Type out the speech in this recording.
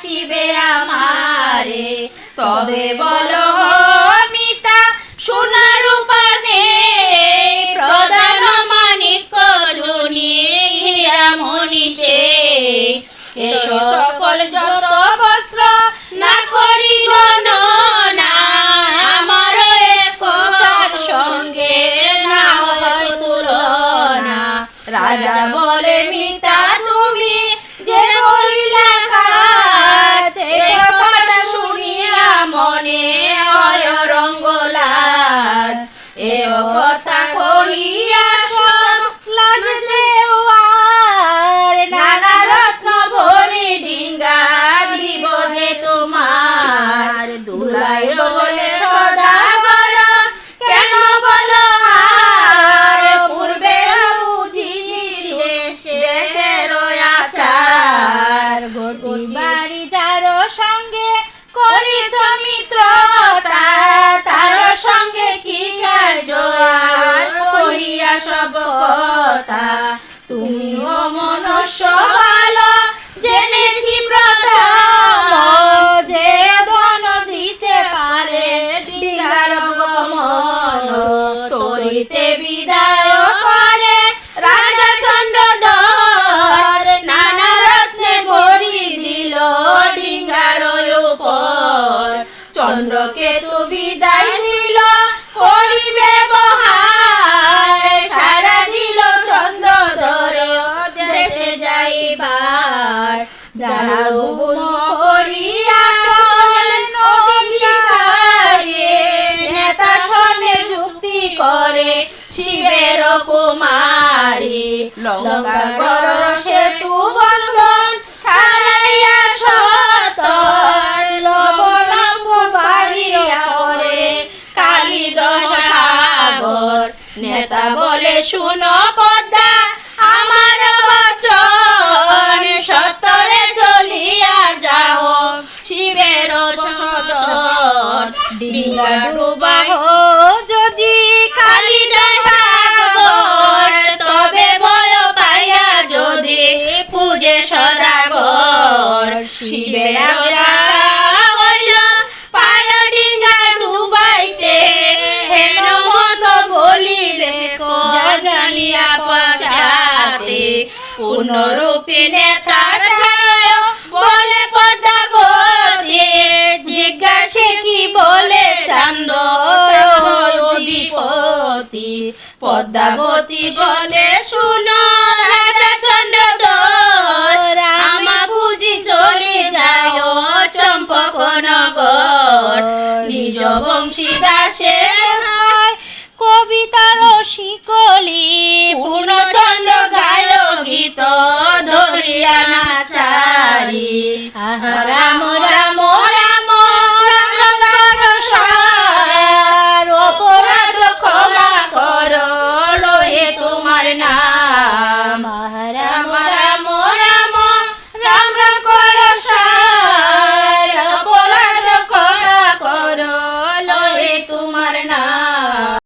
আসিবে আমারে। তবে বলো মিতা সোনা রূপা নেই, প্রধান মানিক্য জুনি হীরা মণি সেই। এসো সকল যত বস্ত্র না করি গণনা, আমার একটার সঙ্গে না হয় তুলনা। রাজা বলে মিতা তুমি যে কইলা কাজ, এই কথা শুনিয়া মনে হয় রঙ্গলাজ। এ কথা কহিয়া সব লাজ দেওয়ার, নানা রত্ন ভরি ডিঙ্গা দিব হে তোমার। দুলাই বলে সদাগর কেন বলো আর, পূর্বে বুঝিছি দেশের আচার। গটি বাড়ি যার সঙ্গে করিছ মিত্রতা, তার সঙ্গে কি কার্য আর কহিয়া সব কথা। তুমিও মনুষ্য ভালো জেনেছি প্রথম, যে ধন দিতে পারে ডিঙ্গার গমন। তরিতে বিদায় করে রাজা চন্দ্রধর, নানা রত্নে ভরি দিল ডিঙ্গার উপর। চন্দ্রকেতু বিদায় দিল করিবে বহার, সারা দিল চন্দ্রধর দেশে যাইবার। যারা ভুবন করিয়া চলেন অধিকারে, নেতা সনে যুক্তি করে শিবের কুমারী। লঙ্কাগড় সেতু বন্ধন ছাড়াইয়া সতর, লবলম্ব বাড়িয়া করে কালিদশ সাগর। নেতা বলে শুনো পদ্মা আমার বচন, সত্তরে চলিয়া যাও শিবের সদন। ডিঙ্গা ডুবাই যদি কালিদশ সাগর, তবে ভয় পাইয়া যদি পূজে সদাগর। শিবের হইল পায় ডিঙ্গা ডুবাইতে, হেন মত বলিলে জাগালিয়া পাচাতে। পূর্ণরূপী নেতার বলে পদ্মাবতী, জিজ্ঞাসে কি বলে চান্দ অধিপতি। পদ্মাবতী বলে শুনো রাজা চন্দ্রধর, আমা বুঝি চলে যায় চম্পকনগর। নিজ বংশী দাসে কবিতার শিকলি, পূর্ণচন্দ্র গায় গীত ধরিয়া নাচারি। রাম